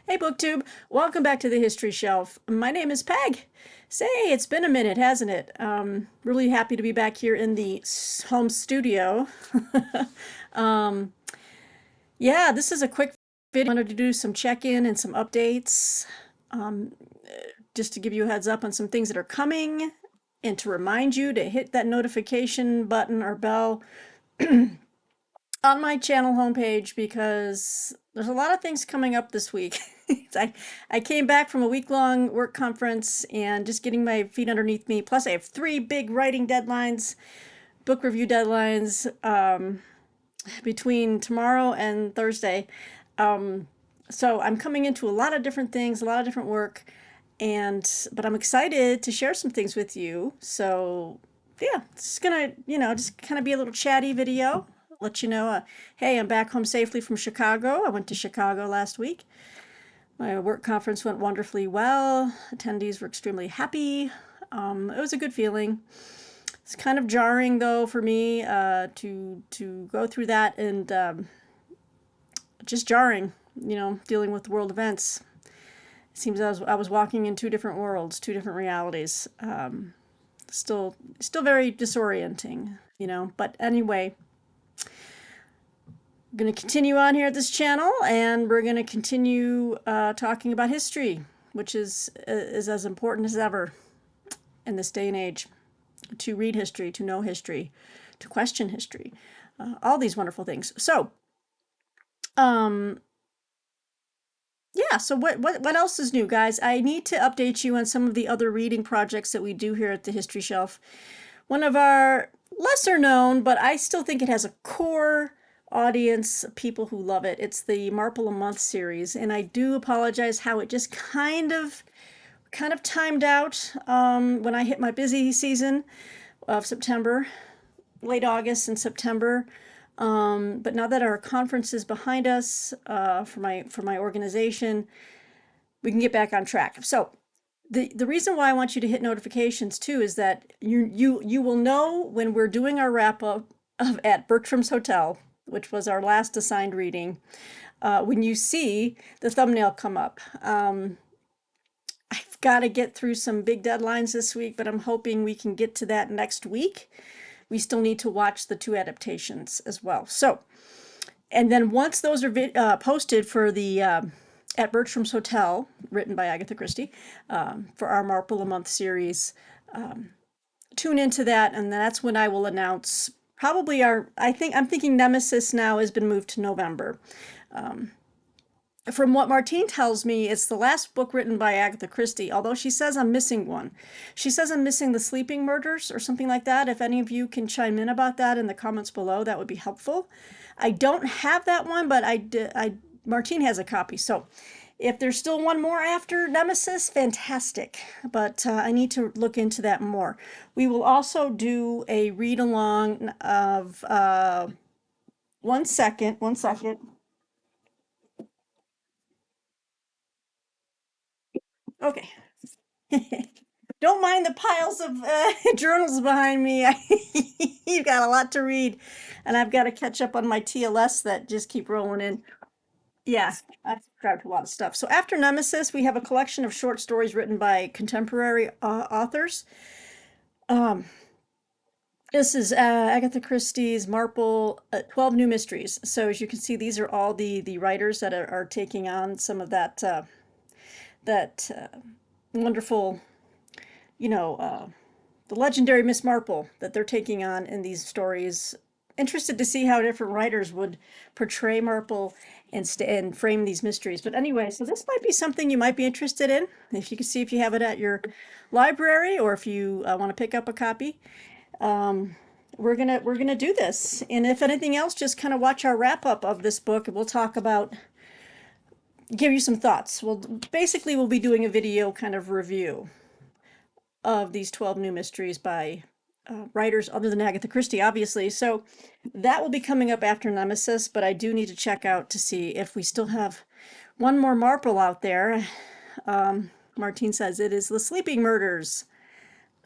Hey BookTube, welcome back to the History Shelf. My name is Peg. Say, it's been a minute, hasn't it? Really happy to be back here in the home studio. um, yeah, this is a quick video. I wanted to do some check-in and some updates, um, just to give you a heads up on some things that are coming and to remind you to hit that notification button or bell on my channel homepage because there's a lot of things coming up this week. I came back from a week-long work conference and just getting my feet underneath me. Plus, I have 3 big writing deadlines, book review deadlines, between tomorrow and Thursday. So I'm coming into a lot of different things, a lot of different work, but I'm excited to share some things with you. So yeah, it's gonna, just kind of be a little chatty video. Let you know, hey, I'm back home safely from Chicago. I went to Chicago last week. My work conference went wonderfully well. Attendees were extremely happy. It was a good feeling. It's kind of jarring though for me to go through that, and just jarring, dealing with world events. It seems I was walking in 2 different worlds, 2 different realities. Still very disorienting, But anyway, I'm going to continue on here at this channel, and we're going to continue talking about history, which is as important as ever in this day and age. To read history, to know history, to question history, all these wonderful things. So, yeah. So what else is new, guys? I need to update you on some of the other reading projects that we do here at the History Shelf. One of our lesser known, but I still think it has a core audience, people who love it. It's the Marple a Month series, and I do apologize how it just kind of timed out when I hit my busy season of September, late August and September. But now that our conference is behind us, for my organization, we can get back on track. So the reason why I want you to hit notifications too is that you will know when we're doing our wrap up at Bertram's Hotel, which was our last assigned reading, when you see the thumbnail come up. I've got to get through some big deadlines this week, but I'm hoping we can get to that next week. We still need to watch the 2 adaptations as well. So, and then once those are posted for the at Bertram's Hotel, written by Agatha Christie, for our Marple a Month series, tune into that, and that's when I will announce probably I'm thinking Nemesis now has been moved to November. From what Martine tells me, it's the last book written by Agatha Christie, although she says I'm missing one. She says I'm missing The Sleeping Murders or something like that. If any of you can chime in about that in the comments below, that would be helpful. I don't have that one, but Martine has a copy. So if there's still one more after Nemesis, fantastic. But I need to look into that more. We will also do a read-along of... one second. Okay. Don't mind the piles of journals behind me. You've got a lot to read, and I've got to catch up on my TLS that just keep rolling in. Yeah, I've grabbed a lot of stuff. So after Nemesis, we have a collection of short stories written by contemporary authors. This is Agatha Christie's Marple, 12 New Mysteries. So as you can see, these are all the writers that are taking on some of that wonderful, the legendary Miss Marple that they're taking on in these stories. Interested to see how different writers would portray Marple and frame these mysteries. But anyway, so this might be something you might be interested in. If you can see if you have it at your library, or if you want to pick up a copy, we're gonna do this. And if anything else, just kind of watch our wrap up of this book, and we'll talk about, give you some thoughts. Basically we'll be doing a video kind of review of these 12 new mysteries by writers other than Agatha Christie, obviously. So that will be coming up after Nemesis, but I do need to check out to see if we still have one more Marple out there. Martine says it is The Sleeping Murders.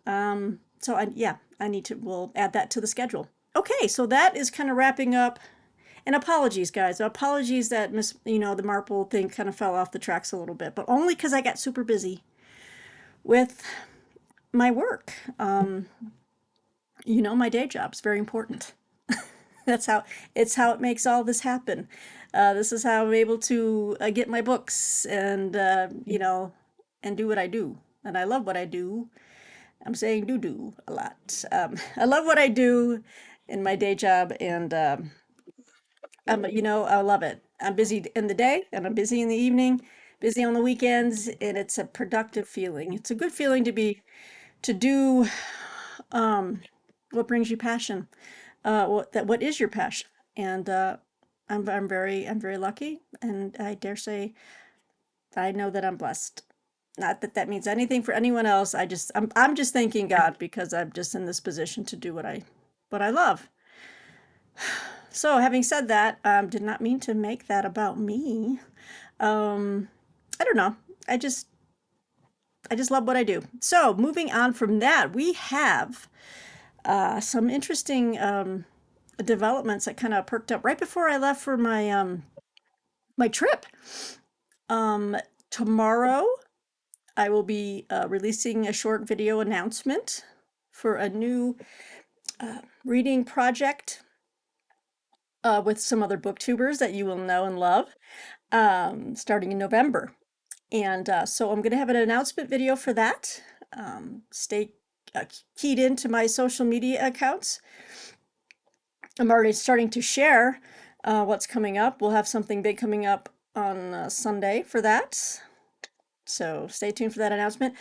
So we'll add that to the schedule. Okay, so that is kind of wrapping up And apologies, guys. Apologies that the Marple thing kind of fell off the tracks a little bit, but only because I got super busy with my work. My day job's very important. That's how it makes all this happen. This is how I'm able to get my books and and do what I do. And I love what I do. I'm saying do a lot. I love what I do in my day job, and I love it. I'm busy in the day, and I'm busy in the evening, busy on the weekends, and it's a productive feeling. It's a good feeling to do what brings you passion. What is your passion? And I'm very lucky, and I dare say I know that I'm blessed. Not that that means anything for anyone else. I'm just thanking God because I'm just in this position to do what I love. So having said that, did not mean to make that about me. Um, I don't know. I just I just love what I do. So moving on from that, we have some interesting developments that kind of perked up right before I left for my trip. Um, Tomorrow, I will be releasing a short video announcement for a new reading project with some other booktubers that you will know and love, starting in November. And so I'm going to have an announcement video for that. Stay keyed into my social media accounts. I'm already starting to share what's coming up. We'll have something big coming up on Sunday for that. So stay tuned for that announcement.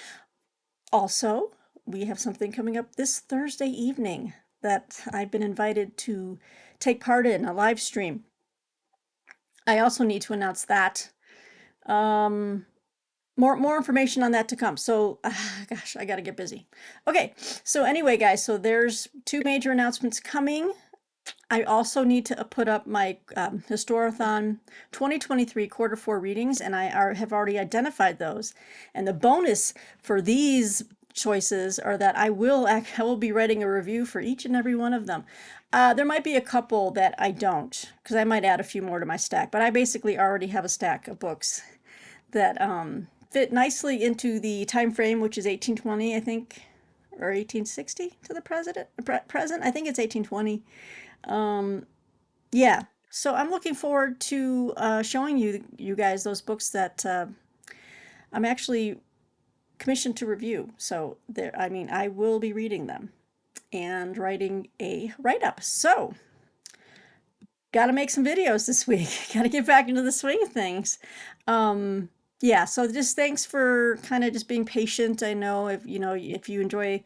Also, we have something coming up this Thursday evening that I've been invited to take part in, a live stream. I also need to announce that. More information on that to come. So, gosh, I got to get busy. Okay, so anyway, guys, so there's two major announcements coming. I also need to put up my Historathon 2023 quarter four readings, and have already identified those. And the bonus for these choices are that I will be writing a review for each and every one of them. There might be a couple that I don't, because I might add a few more to my stack, but I basically already have a stack of books that fit nicely into the time frame, which is 1820, I think, or 1860 to the present. I think it's 1820. Yeah. So I'm looking forward to showing you guys those books that I'm actually commissioned to review. So I will be reading them and writing a write-up. So got to make some videos this week. Got to get back into the swing of things. Yeah, so just thanks for kind of just being patient. I know if you enjoy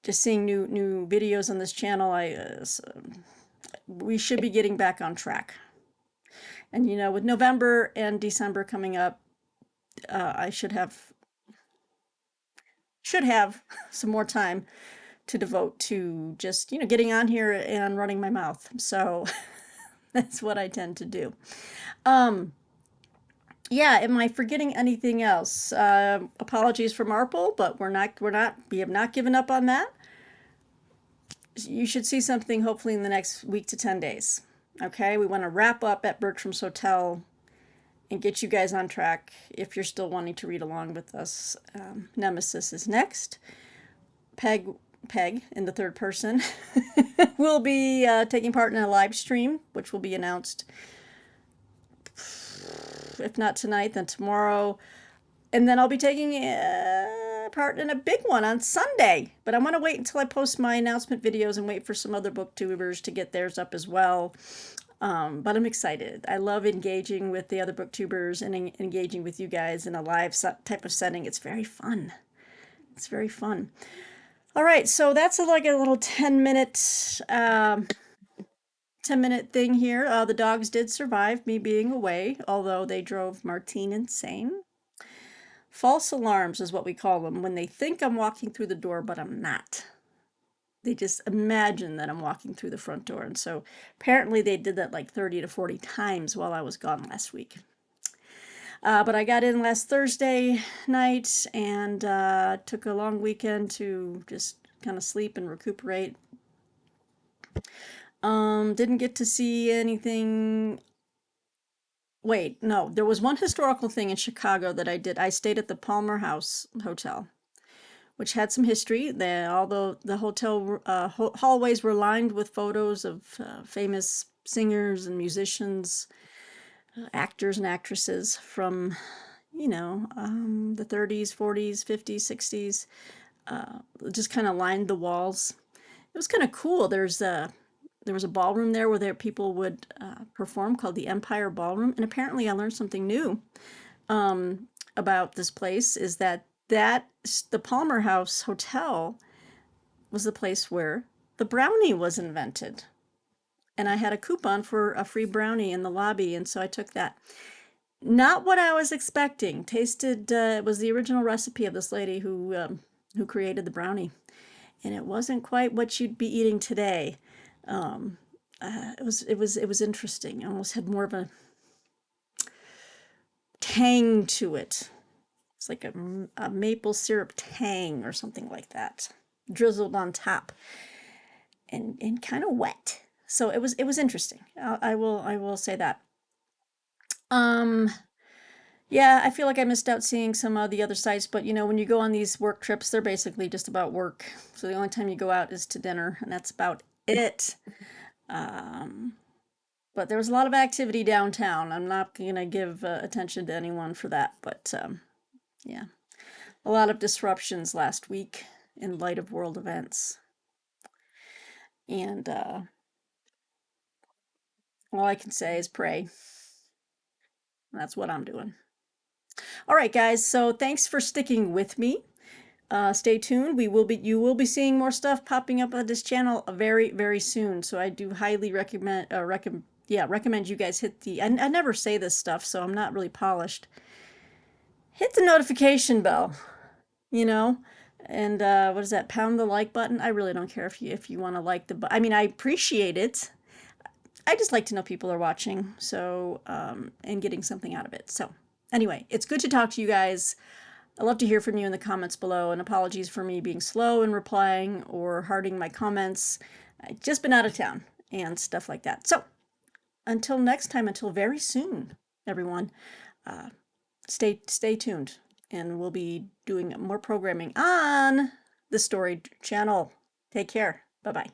just seeing new videos on this channel, we should be getting back on track. And with November and December coming up, I should have some more time to devote to just getting on here and running my mouth. So that's what I tend to do. Yeah, am I forgetting anything else? Apologies for Marple, but we have not given up on that. You should see something hopefully in the next week to 10 days. Okay, we want to wrap up at Bertram's Hotel and get you guys on track if you're still wanting to read along with us. Nemesis is next. Peg in the third person will be taking part in a live stream, which will be announced, if not tonight, then tomorrow. And then I'll be taking part in a big one on Sunday. But I want to wait until I post my announcement videos and wait for some other booktubers to get theirs up as well. But I'm excited. I love engaging with the other booktubers and engaging with you guys in a live type of setting. It's very fun. It's very fun. All right, so that's like a little 10-minute thing here. The dogs did survive me being away, although they drove Martine insane. False alarms is what we call them, when they think I'm walking through the door, but I'm not. They just imagine that I'm walking through the front door. And so apparently they did that like 30 to 40 times while I was gone last week. But I got in last Thursday night and took a long weekend to just kind of sleep and recuperate. Didn't get to see anything. Wait, no, there was one historical thing in Chicago that I did. I stayed at the Palmer House Hotel, which had some history. Although the hotel hallways were lined with photos of famous singers and musicians, actors and actresses from, the 30s, 40s, 50s, 60s. Just kind of lined the walls. It was kind of cool. There was a ballroom there where people would perform called the Empire Ballroom, and apparently I learned something new about this place. Is that the Palmer House Hotel was the place where the brownie was invented, and I had a coupon for a free brownie in the lobby, and so I took that. Not what I was expecting. Tasted it was the original recipe of this lady who created the brownie, and it wasn't quite what you'd be eating today. Um, it was interesting. It almost had more of a tang to it. It's like a maple syrup tang or something like that, drizzled on top, and kind of wet. So it was interesting. I will say that. Um, yeah, I feel like I missed out seeing some of the other sites, but when you go on these work trips, they're basically just about work. So the only time you go out is to dinner, and that's about it. Um, but there was a lot of activity downtown. I'm not gonna give attention to anyone for that, but yeah, a lot of disruptions last week in light of world events, and all I can say is pray. That's what I'm doing. All right, guys. So thanks for sticking with me. Stay tuned. You will be seeing more stuff popping up on this channel very, very soon. So I do highly recommend you guys hit I never say this stuff, so I'm not really polished. Hit the notification bell, you know, and what is that? Pound the like button. I really don't care if you want to like I mean, I appreciate it. I just like to know people are watching, so and getting something out of it. So anyway, it's good to talk to you guys. I love to hear from you in the comments below, and apologies for me being slow in replying or hearting my comments. I've just been out of town and stuff like that. So until next time, until very soon, everyone, uh, stay tuned, and we'll be doing more programming on the Story Channel. Take care. Bye bye.